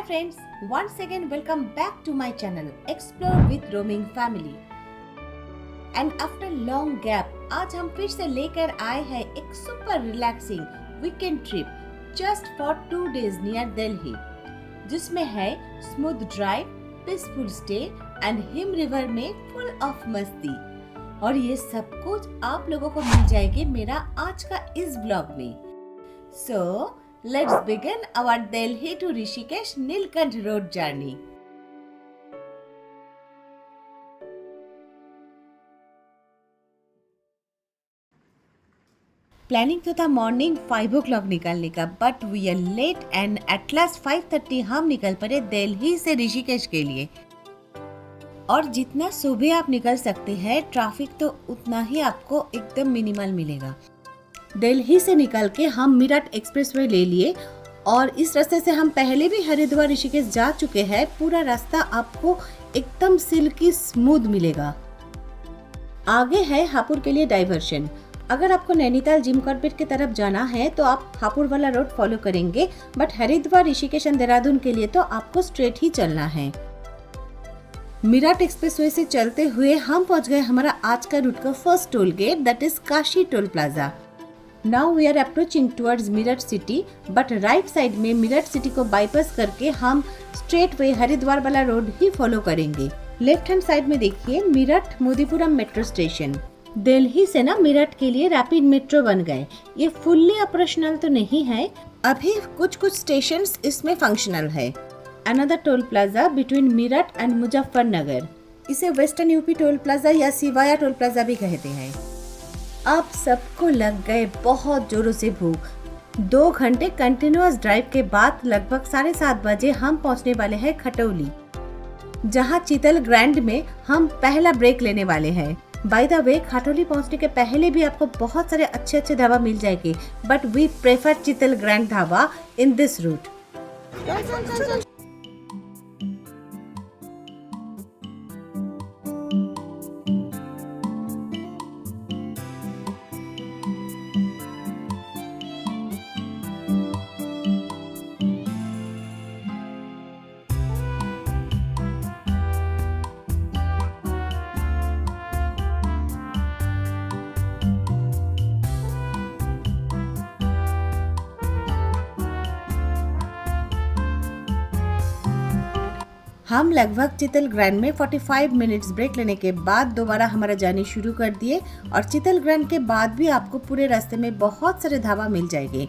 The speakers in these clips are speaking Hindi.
friends, once again welcome back to my channel Explore with Roaming Family. And after long gap, आज हम फिर से लेकर आए हैं एक super relaxing weekend trip just for 2 days near Delhi, जिसमें है smooth drive, peaceful stay and Him River में full of मस्ती। और ये सब कुछ आप लोगों को मिल जाएगी मेरा आज का इस ब्लॉग में। So let's begin our Delhi to Rishikesh Nilkant road journey. Planning तो था मॉर्निंग 5 o'clock निकलने का, but we are late and at last 5:30 हम निकल पड़े दिल्ली से ऋषिकेश के लिए। और जितना सुबह आप निकल सकते हैं, ट्रैफिक तो उतना ही आपको एकदम मिनिमल मिलेगा। दिल्ली से निकल के हम मीरठ एक्सप्रेसवे ले लिए और इस रास्ते से हम पहले भी हरिद्वार ऋषिकेश जा चुके हैं। पूरा रास्ता आपको एकदम सिल्की स्मूथ मिलेगा। आगे है हापुड़ के लिए डाइवर्शन। अगर आपको नैनीताल जिम कॉर्बेट की तरफ जाना है तो आप हापुड़ वाला रोड फॉलो करेंगे, बट हरिद्वार ऋषिकेश एंड देहरादून के लिए तो आपको स्ट्रेट ही चलना है। मीरठ एक्सप्रेसवे से चलते हुए हम पहुंच गए हमारा आज का रूट का first toll gate, that is Kashi toll plaza. Now we are approaching towards Meerut city, but right side में मीरठ सिटी को बाईपास करके हम स्ट्रेट वे हरिद्वार वाला रोड ही फॉलो करेंगे। लेफ्ट हैंड साइड में देखिए मीरठ मोदीपुरम मेट्रो स्टेशन। दिल्ली से ना मीरठ के लिए रैपिड मेट्रो बन गए। ये फुल्ली ऑपरेशनल तो नहीं है, अभी कुछ स्टेशंस इसमें फंक्शनल है। Another toll plaza between Meerut and Muzaffarnagar. इसे वेस्टर्न यूपी टोल प्लाजा या सिवाया टोल प्लाजा भी कहते हैं। अब सबको लग गए बहुत जोरों से भूख। 2 घंटे कंटिन्यूअस ड्राइव के बाद लगभग 7:30 बजे हम पहुंचने वाले हैं खटौली, जहां चीतल ग्रैंड में हम पहला ब्रेक लेने वाले हैं। बाय द वे, खटौली पहुंचने के पहले भी आपको बहुत सारे अच्छे ढाबा मिल जाएंगे, but we prefer Cheetal grand dhaba in this route. हम लगभग चितल ग्रैंड में 45 मिनट्स ब्रेक लेने के बाद दोबारा हमारा जर्नी शुरू कर दिए। और चितल ग्रैंड के बाद भी आपको पूरे रास्ते में बहुत सारे ढाबा मिल जाएंगे।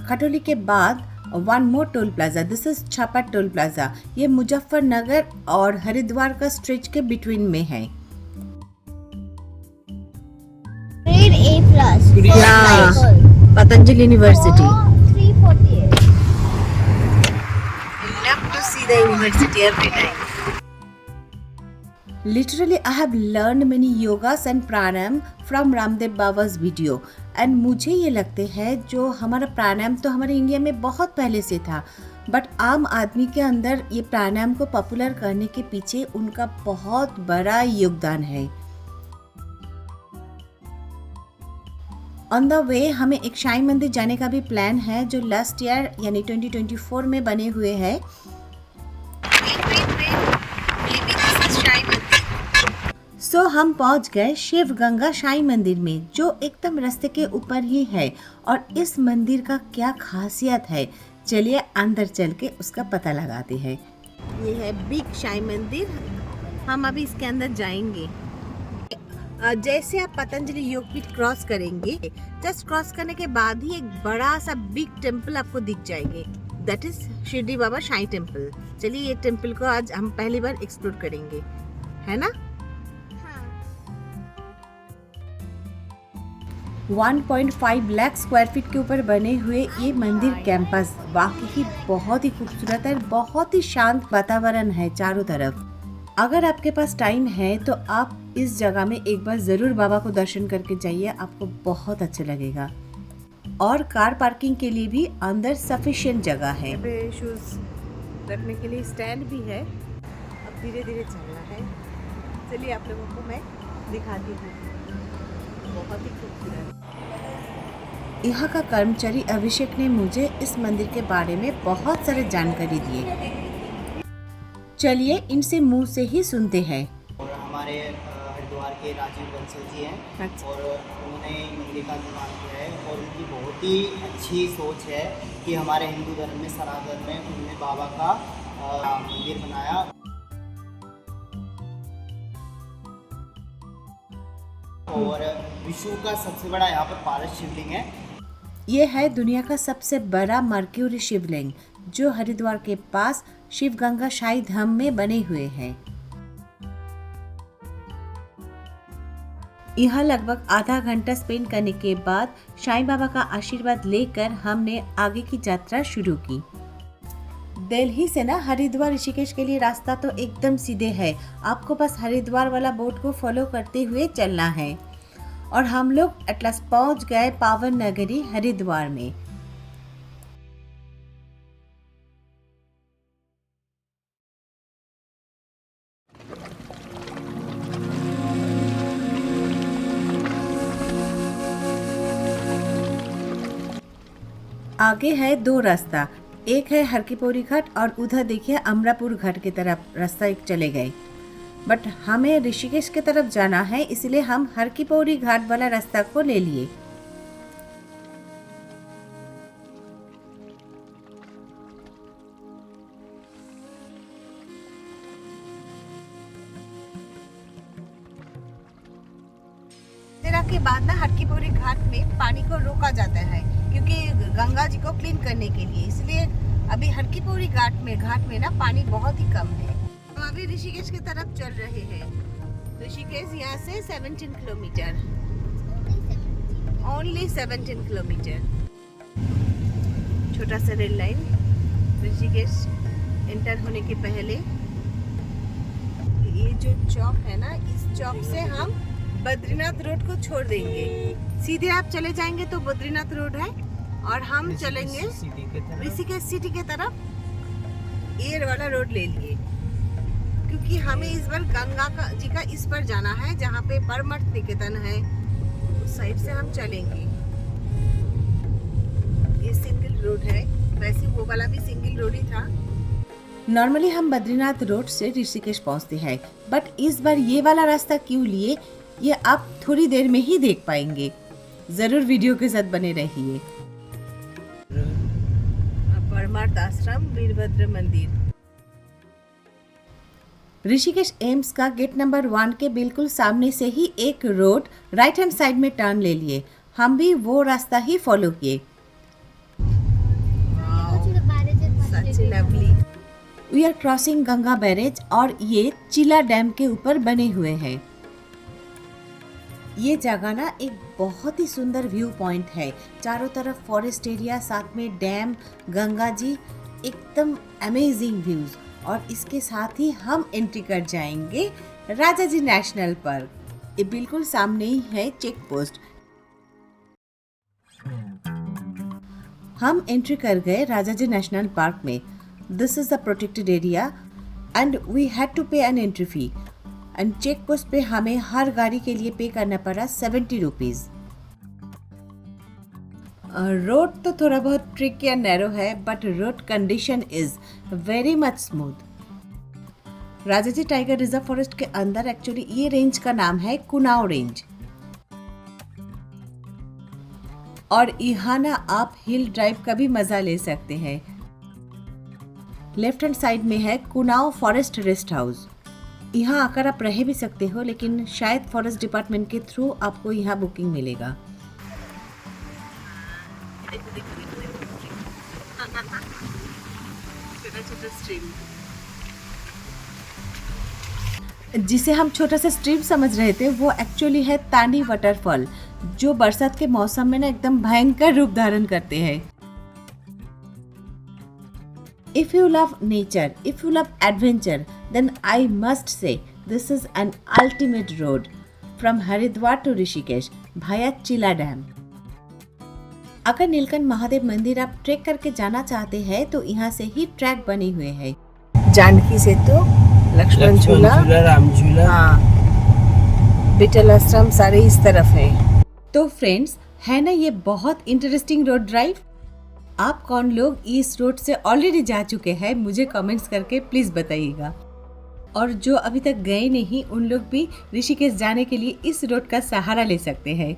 खटौली के बाद one more toll plaza, this is छापा टोल प्लाजा। ये मुजफ्फरनगर और हरिद्वार का स्ट्रेच के बिटवीन में है। Patanjali university. The university every time. Literally, I have learned many yogas and pranayam from Ramdev Baba's video. And मुझे ये लगते हैं जो हमारा प्राणायाम तो हमारे इंडिया में बहुत पहले से था, बट आम आदमी के अंदर ये प्राणायाम को पॉपुलर करने के पीछे उनका बहुत बड़ा योगदान है। ऑन द वे हमें एक साईं मंदिर जाने का भी प्लान है, जो लास्ट ईयर यानी 2024 में बने हुए हैं। सो हम पहुंच गए शिव गंगा साईं मंदिर में, जो एकदम रास्ते के ऊपर ही है। और इस मंदिर का क्या खासियत है, चलिए अंदर चल के उसका पता लगाते हैं। ये है बिग साईं मंदिर, हम अभी इसके अंदर जाएंगे। जैसे आप पतंजलि योगपीठ क्रॉस करेंगे, जस्ट क्रॉस करने के बाद ही एक बड़ा सा बिग टेम्पल आपको दिख जाएंगे, that is Shirdi Baba Sai temple. चलिए ये टेम्पल को आज हम पहली बार एक्सप्लोर करेंगे, है ना। 1.5 लाख स्क्वायर फीट के ऊपर बने हुए ये मंदिर कैंपस वाकई बहुत ही खूबसूरत है। बहुत ही शांत वातावरण है चारों तरफ। अगर आपके पास टाइम है तो आप इस जगह में एक बार जरूर बाबा को दर्शन करके जाइए, आपको बहुत अच्छा लगेगा। और कार पार्किंग के लिए भी अंदर सफिशिएंट जगह है। शूज रखने के लिए स्टैंड भी है। अब धीरे धीरे चलना है। चलिए आप लोगों को मैं दिखाती हूँ, बहुत ही खूबसूरत। यहाँ का कर्मचारी अभिषेक ने मुझे इस मंदिर के बारे में बहुत सारे जानकारी दिए। चलिए इनसे मुंह से ही सुनते हैं। और हमारे हरिद्वार के राजीव बंसल जी हैं। अच्छा। और उन्होंने मंदिर का निर्माण किया है और उनकी बहुत ही अच्छी सोच है कि हमारे हिंदू धर्म में सनातन में उन्होंने बाबा का मंदिर बनाया। और विश्व का सबसे बड़ा यहाँ पर पारस शिवलिंग है। ये है दुनिया का सबसे बड़ा मर्क्यूरी शिवलिंग जो हरिद्वार के पास शिव गंगा शाही धाम में बने हुए हैं। यहाँ लगभग आधा घंटा स्पेंड करने के बाद साईं बाबा का आशीर्वाद लेकर हमने आगे की यात्रा शुरू की। दिल्ली से ना हरिद्वार ऋषिकेश के लिए रास्ता तो एकदम सीधे है, आपको बस हरिद्वार वाला बोर्ड को फॉलो करते हुए चलना है। और हम लोग एटलास पहुंच गए पावन नगरी हरिद्वार में। आगे है दो रास्ता, एक है हर की पौड़ी घाट और उधर देखिए अमरापुर घाट की तरफ रास्ता एक चले गए। बट हमें ऋषिकेश की तरफ जाना है, इसलिए हम हर की पौड़ी घाट वाला रास्ता को ले लिए। के बाद ना हर की पौड़ी घाट में पानी को रोका जाता है क्योंकि गंगा जी को क्लीन करने के लिए, इसलिए अभी हर की पौड़ी घाट में ना पानी बहुत ही कम है। तो अभी ऋषिकेश की तरफ चल रहे हैं। ऋषिकेश यहाँ से 17 किलोमीटर, ओनली 17 किलोमीटर। छोटा सा रेल लाइन ऋषिकेश एंटर होने के पहले। ये जो चौक है ना, इस चौक से हम बद्रीनाथ रोड को छोड़ देंगे। सीधे आप चले जाएंगे तो बद्रीनाथ रोड है और हम चलेंगे ऋषिकेश सिटी के तरफ। ये वाला रोड ले लिए क्योंकि हमें इस बार गंगा जी का इस पर जाना है जहाँ पे परमठ निकेतन है, उस साइड से हम चलेंगे। ये सिंगल रोड है, वैसे वो वाला भी सिंगल रोड ही था। नॉर्मली हम बद्रीनाथ रोड से ऋषिकेश पहुँचते हैं, बट इस बार ये वाला रास्ता क्यों लिए ये आप थोड़ी देर में ही देख पाएंगे। जरूर वीडियो के साथ बने रहिए। परमार्थ आश्रम वीरभद्र मंदिर। ऋषिकेश एम्स का गेट नंबर 1 के बिल्कुल सामने से ही एक रोड राइट हैंड साइड में टर्न ले लिए। हम भी वो रास्ता ही फॉलो किए। We are crossing Ganga barrage और ये चिला डैम के ऊपर बने हुए हैं। ये जगह ना एक बहुत ही सुंदर व्यू पॉइंट है, चारों तरफ फॉरेस्ट एरिया, साथ में डैम, गंगा जी, एकदम अमेजिंग व्यूज। और इसके साथ ही हम एंट्री कर जाएंगे राजा जी नेशनल पार्क। ये बिल्कुल सामने ही है चेक पोस्ट। हम एंट्री कर गए राजा जी नेशनल पार्क में। This is the protected area and we had to pay an entry fee. And check post पे हमें हर गाड़ी के लिए पे करना पड़ा 70 रुपीज। रोड तो थोड़ा बहुत ट्रिकी एंड नैरो है, but road condition is very much smooth. Rajaji tiger reserve forest के अंदर एक्चुअली ये रेंज का नाम है कुनाओ रेंज। और यहाँ ना आप हिल ड्राइव का भी मजा ले सकते हैं। लेफ्ट हैंड साइड में है कुनाओ फॉरेस्ट रेस्ट हाउस। यहाँ आकर आप रह भी सकते हो, लेकिन शायद फॉरेस्ट डिपार्टमेंट के थ्रू आपको यहाँ बुकिंग मिलेगा। जिसे हम छोटा सा स्ट्रीम समझ रहे थे वो एक्चुअली है तांडी वाटरफॉल, जो बरसात के मौसम में ना एकदम भयंकर रूप धारण करते हैं। If you love nature, if you love adventure, then I must say this is an ultimate road from Haridwar to Rishikesh via Chila Dam. अगर नीलकंठ महादेव मंदिर आप ट्रैक करके जाना चाहते हैं तो यहाँ से ही ट्रैक बने हुए हैं। जानकी से तो लक्ष्मण झूला, राम झूला, हाँ, बिटल आश्रम सारे इस तरफ है। तो फ्रेंड्स, है ना ये बहुत इंटरेस्टिंग रोड ड्राइव। आप कौन लोग इस रोड से ऑलरेडी जा चुके हैं मुझे कमेंट्स करके प्लीज बताइएगा। और जो अभी तक गए नहीं उन लोग भी ऋषिकेश जाने के लिए इस रोड का सहारा ले सकते हैं।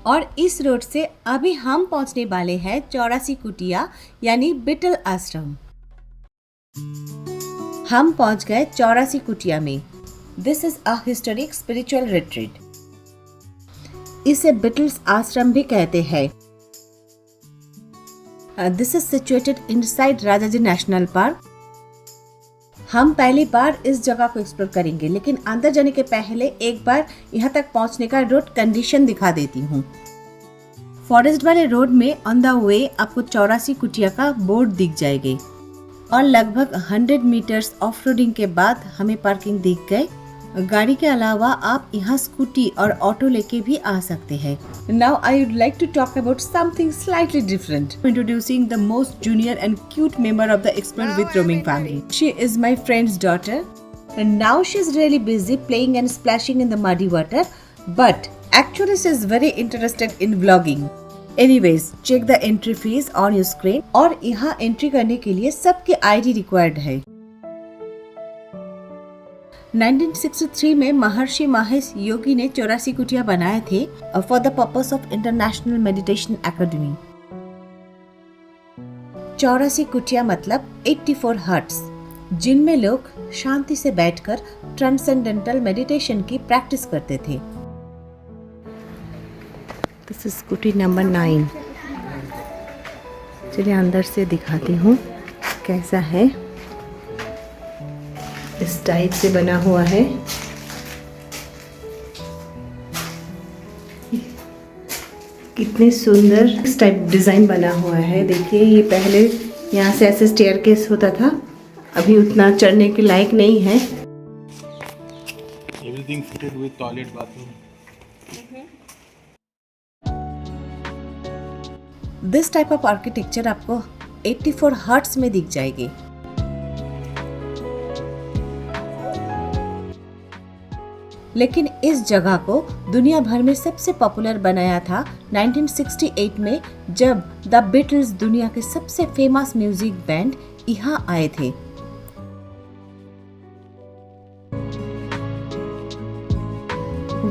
और इस रोड से अभी हम पहुंचने वाले हैं 84 कुटिया यानी बिटल आश्रम। हम पहुंच गए 84 कुटिया में। This is a historic spiritual retreat. इसे बिटल्स आश्रम भी कहते हैं। This is situated inside Rajaji national park. हम पहली बार इस जगह को एक्सप्लोर करेंगे, लेकिन अंदर जाने के पहले एक बार यहाँ तक पहुँचने का रोड कंडीशन दिखा देती हूँ। फॉरेस्ट वाले रोड में ऑन द वे आपको 84 कुटिया का बोर्ड दिख जाएगी और लगभग 100 मीटर्स ऑफ रोडिंग के बाद हमें पार्किंग दिख गए। गाड़ी के अलावा आप यहाँ स्कूटी और ऑटो लेके भी आ सकते हैं। Now I would like to talk about something slightly different. Introducing the most junior and cute member of the Explore with Roaming family. She is my friend's daughter, and now she is really busy playing and splashing in the muddy water. But actually, she is very interested in vlogging. Anyways, check the entry fees on your screen. और यहाँ एंट्री करने के लिए सबकी ID रिक्वायर्ड है। 1963 में महर्षि महेश योगी ने 84 कुटिया बनाए थे for the purpose of international meditation academy. 84 कुटिया मतलब 84 हट्स, जिनमें लोग शांति से बैठकर ट्रांसेंडेंटल मेडिटेशन की प्रैक्टिस करते थे। दिस इज कुटी नंबर 9। चलिए अंदर से दिखाती हूँ कैसा है। इस टाइप से बना हुआ है। कितने सुंदर इस टाइप डिजाइन बना हुआ है। देखिए ये पहले यहाँ से ऐसे स्टेयरकेस होता था, अभी उतना चढ़ने के लायक नहीं है। Everything fitted with toilet, bathroom. This type of architecture आपको 84 हर्ट्स में दिख जाएगी। लेकिन इस जगह को दुनिया भर में सबसे पॉपुलर बनाया था 1968 में, जब द बीटल्स दुनिया के सबसे फेमस म्यूजिक बैंड यहाँ आए थे।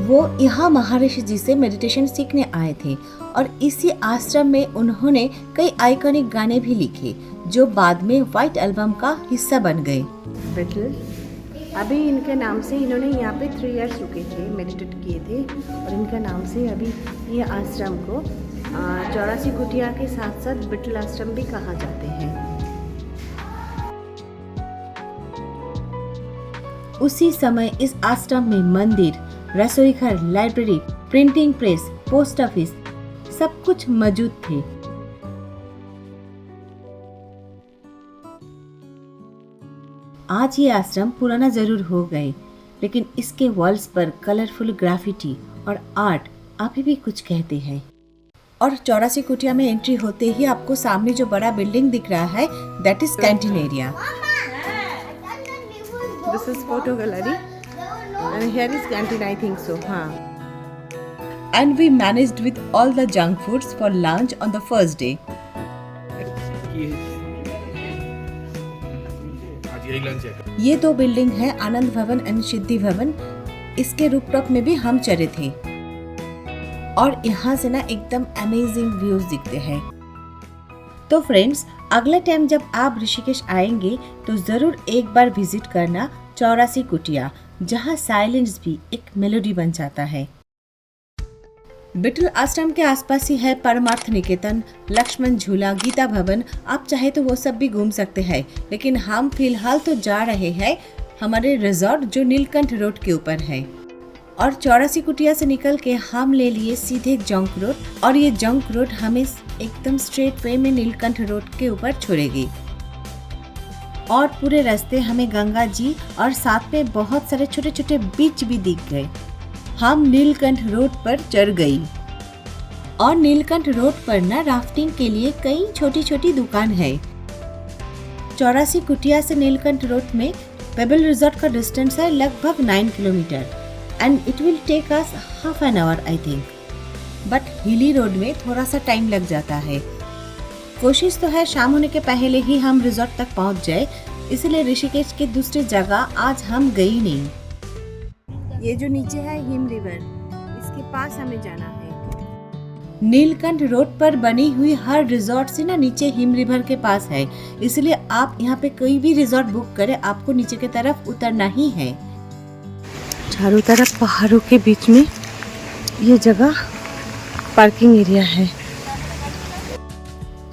वो यहाँ महर्षि जी से मेडिटेशन सीखने आए थे और इसी आश्रम में उन्होंने कई आइकॉनिक गाने भी लिखे जो बाद में व्हाइट एल्बम का हिस्सा बन गए। बीटल अभी इनके नाम से इन्होंने यहाँ पे 3 इयर्स रुके थे, मेडिटेट किए थे और इनका नाम से अभी ये आश्रम को 84 कुटिया के साथ साथ बिटल आश्रम भी कहा जाते हैं। उसी समय इस आश्रम में मंदिर, रसोई घर, library, printing press, post office सब कुछ मौजूद थे। आज ये आश्रम पुराना जरूर हो गए, लेकिन इसके वॉल्स पर कलरफुल ग्राफिटी और आर्ट अभी भी कुछ कहते हैं। और 84 कुटिया में एंट्री होते ही आपको सामने जो बड़ा बिल्डिंग दिख रहा है that is canteen area. This is photo gallery and here is canteen, I think so. हाँ, and we managed with all the junk foods for lunch on the first day. ये 2 बिल्डिंग है आनंद भवन एंड सिद्धि भवन। इसके रूफटॉप में भी हम चढ़े थे और यहाँ से ना एकदम अमेजिंग व्यूज दिखते हैं। तो फ्रेंड्स, अगले टाइम जब आप ऋषिकेश आएंगे तो जरूर एक बार विजिट करना 84 कुटिया, जहाँ साइलेंस भी एक मेलोडी बन जाता है। बिटल आश्रम के आसपास ही है परमार्थ निकेतन, लक्ष्मण झूला, गीता भवन। आप चाहे तो वो सब भी घूम सकते हैं, लेकिन हम फिलहाल तो जा रहे हैं हमारे रिजॉर्ट जो नीलकंठ रोड के ऊपर है। और 84 कुटिया से निकल के हम ले लिए सीधे जंक रोड, और ये जंक रोड हमें एकदम स्ट्रेट वे में नीलकंठ रोड के ऊपर छोड़ेगी। और पूरे रास्ते हमें गंगा जी और साथ में बहुत सारे छोटे छोटे बीच भी दिख गए। हम नीलकंठ रोड पर चढ़ गई और नीलकंठ रोड पर ना राफ्टिंग के लिए कई छोटी छोटी दुकान है। 84 कुटिया से नीलकंठ रोड में पेबल रिजॉर्ट का डिस्टेंस है लगभग 9 kilometre and it will take us half an hour I think. But hilly road में थोड़ा सा टाइम लग जाता है। कोशिश तो है शाम होने के पहले ही हम रिजॉर्ट तक पहुंच जाए, इसलिए ऋषिकेश के दूसरी जगह आज हम गई नहीं। ये जो नीचे है हिम रिवर, इसके पास हमें जाना है। नीलकंठ रोड पर बनी हुई हर रिजॉर्ट से ना नीचे हिम रिवर के पास है, इसलिए आप यहाँ पे कोई भी रिजॉर्ट बुक करें आपको नीचे की तरफ उतरना ही है। चारों तरफ पहाड़ों के बीच में ये जगह पार्किंग एरिया है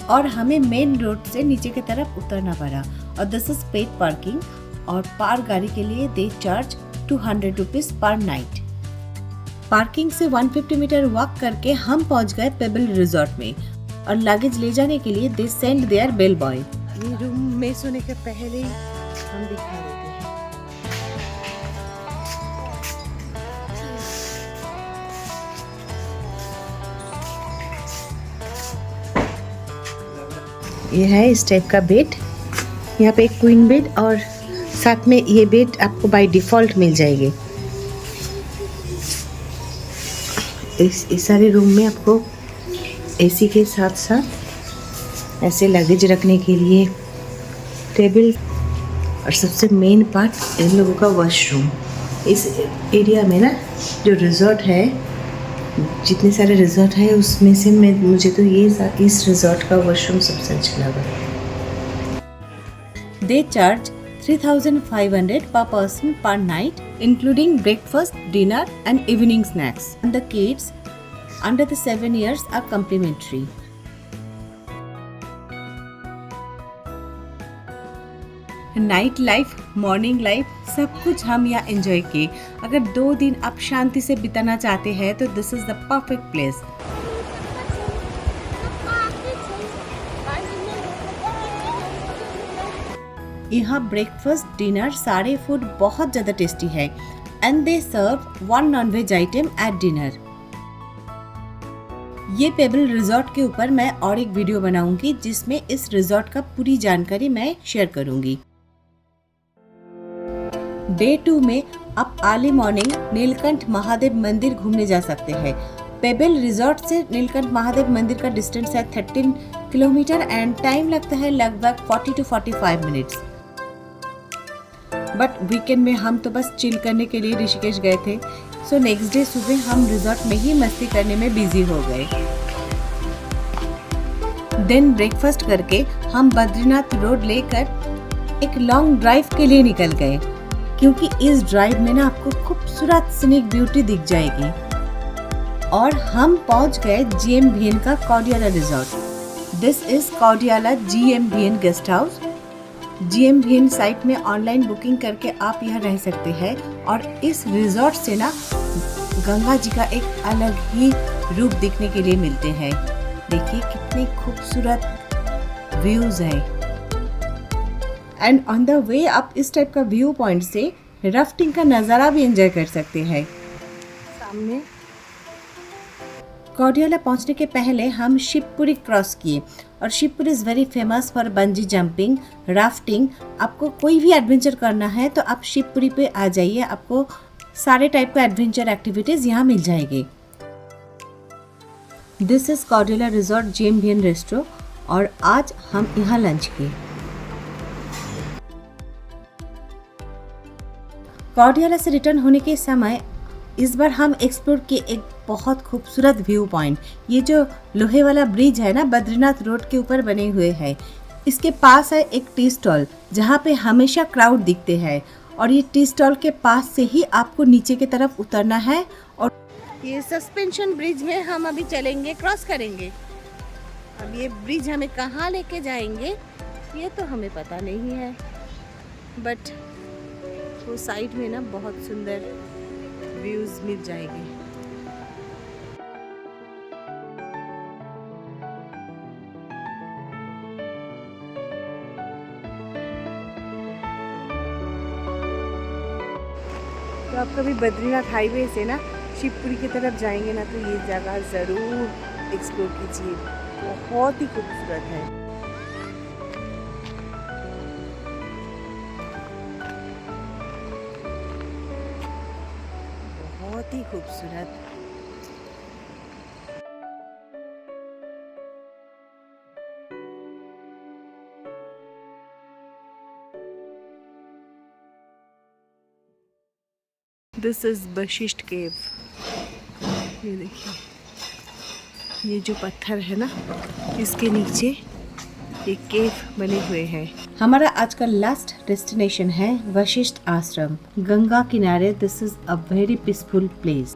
और हमें मेन रोड से नीचे की तरफ उतरना पड़ा। और दिस इज पेड पार्किंग और पार गाड़ी के लिए they charge 200 rupees per night. Parking से 150 मीटर वॉक करके हम पहुंच गए पेबल रिजॉर्ट में और लगेज ले जाने के लिए they send their bell boy. ये रूम में सोने के पहले ही हम दिखा देते हैं। ये है इस टाइप का बेड, यहाँ पे एक क्वीन बेड और साथ में ये बेड आपको बाय डिफ़ॉल्ट मिल जाएगी। इस सारे रूम में आपको एसी के साथ साथ ऐसे लगेज रखने के लिए टेबल और सबसे मेन पार्ट इन लोगों का वॉशरूम। इस एरिया में ना जो रिजॉर्ट है, जितने सारे रिजॉर्ट है उसमें से मुझे तो इस रिजॉर्ट का वॉशरूम सबसे अच्छा लगा। They charge 3,500 per person per night, including breakfast, dinner and evening snacks. And the kids under the 7 years are complimentary. Night life, morning life, सब कुछ हम यहाँ एंजॉय किए। अगर 2 दिन आप शांति से बिताना चाहते हैं तो this is the perfect place. यहाँ ब्रेकफास्ट, डिनर, सारे फूड बहुत ज़्यादा टेस्टी है and they serve 1 non-veg item at dinner. ये पेबल रिजॉर्ट के ऊपर मैं और एक वीडियो बनाऊंगी जिसमें इस रिजॉर्ट का पूरी जानकारी मैं शेयर करूंगी। डे 2 में आप अर्ली मॉर्निंग नीलकंठ महादेव मंदिर घूमने जा सकते हैं। पेबल रिजॉर्ट से नीलकंठ महादेव मंदिर का डिस्टेंस है 13 किलोमीटर एंड टाइम लगता है लगभग 40 to 45 मिनट्स। बट वीकेंड में हम तो बस चिल करने के लिए ऋषिकेश गए थे, सो नेक्स्ट डे सुबह हम रिजॉर्ट में ही मस्ती करने में बिजी हो गए। देन ब्रेकफास्ट करके हम बद्रीनाथ रोड लेकर एक लॉन्ग ड्राइव के लिए निकल गए, क्योंकि इस ड्राइव में ना आपको खूबसूरत सीनिक ब्यूटी दिख जाएगी। और हम पहुंच गए GMVN का Kaudiyala resort. This is Kaudiyala GMVN guest house. GMVN site में ऑनलाइन बुकिंग करके आप यहाँ रह सकते हैं और इस रिजॉर्ट से ना गंगा जी का एक अलग ही रूप दिखने के लिए मिलते हैं। देखिए कितने खूबसूरत व्यूज हैं। एंड ऑन द वे आप इस टाइप का व्यू पॉइंट से राफ्टिंग का नज़ारा भी एंजॉय कर सकते हैं। सामने कौडियाला पहुंचने के पहले हम शिवपुरी क्रॉस किए और Shivpuri is very famous for bungee jumping, rafting. आपको कोई भी एडवेंचर करना है तो आप शिवपुरी पे आ जाइए, आपको सारे टाइप का एडवेंचर एक्टिविटीज़ यहाँ मिल जाएगी। This is Kaudiyala resort GMVN restaurant और आज हम यहाँ लंच किए। कौडियाला से रिटर्न होने के समय इस बार हम एक्सप्लोर किए एक बहुत खूबसूरत व्यू पॉइंट। ये जो लोहे वाला ब्रिज है ना, बद्रीनाथ रोड के ऊपर बने हुए है, इसके पास है एक टी स्टॉल जहाँ पे हमेशा क्राउड दिखते हैं और ये टी स्टॉल के पास से ही आपको नीचे की तरफ उतरना है और ये सस्पेंशन ब्रिज में हम अभी चलेंगे, क्रॉस करेंगे। अब ये ब्रिज हमें कहाँ लेके जाएंगे ये तो हमें पता नहीं है, बट वो साइड में ना बहुत सुंदर व्यूज मिल जाएंगे। तो आप कभी बद्रीनाथ हाईवे से ना शिवपुरी की तरफ जाएंगे ना तो ये जगह ज़रूर एक्सप्लोर कीजिए, बहुत ही खूबसूरत है। बहुत ही खूबसूरत। दिस इज़ वशिष्ठ केव। ये देखिए, ये जो पत्थर है ना, इसके नीचे एक केव बने हुए हैं। हमारा आज का लास्ट डेस्टिनेशन है वशिष्ठ आश्रम, गंगा किनारे। This is a very peaceful place.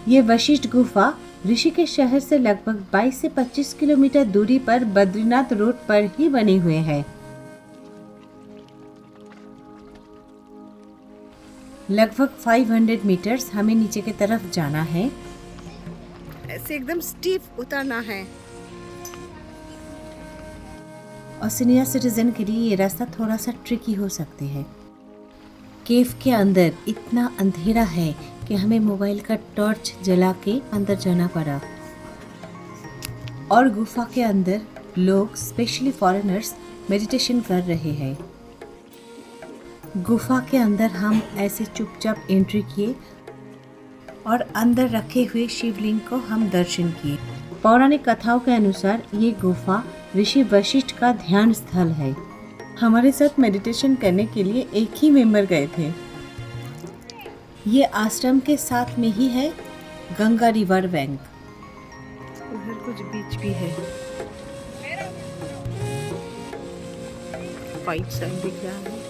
ये वशिष्ठ गुफा ऋषिकेश शहर से लगभग 22 से 25 किलोमीटर दूरी पर बद्रीनाथ रोड पर ही बने हुए हैं। लगभग 500 मीटर्स हमें नीचे की तरफ जाना है। ऐसे एकदम स्टीप उतरना है। और सीनियर सिटीजन के लिए ये रास्ता थोड़ा सा ट्रिकी हो सकते हैं। केव के अंदर इतना अंधेरा है कि हमें मोबाइल का टॉर्च जला के अंदर जाना पड़ा। और गुफा के अंदर लोग, स्पेशली फॉरेनर्स, मेडिटेशन कर रहे हैं। गुफा के अंदर हम ऐसे चुपचाप एंट्री किए और अंदर रखे हुए शिवलिंग को हम दर्शन किए। पौराणिक कथाओं के अनुसार ये गुफा ऋषि वशिष्ठ का ध्यान स्थल है। हमारे साथ मेडिटेशन करने के लिए एक ही मेंबर गए थे। ये आश्रम के साथ में ही है गंगा रिवर बैंक। उधर कुछ बीच भी है, वाइट साइड दिख रहा है।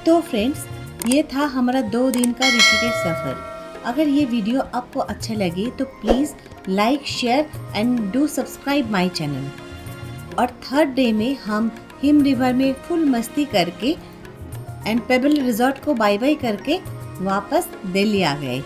तो फ्रेंड्स, ये था हमारा 2 दिन का ऋषिकेश सफ़र। अगर ये वीडियो आपको अच्छा लगे तो please like, share and do subscribe my channel. और 3rd डे में हम हिम रिवर में फुल मस्ती करके एंड पेबल रिजॉर्ट को बाय बाय करके वापस दिल्ली आ गए।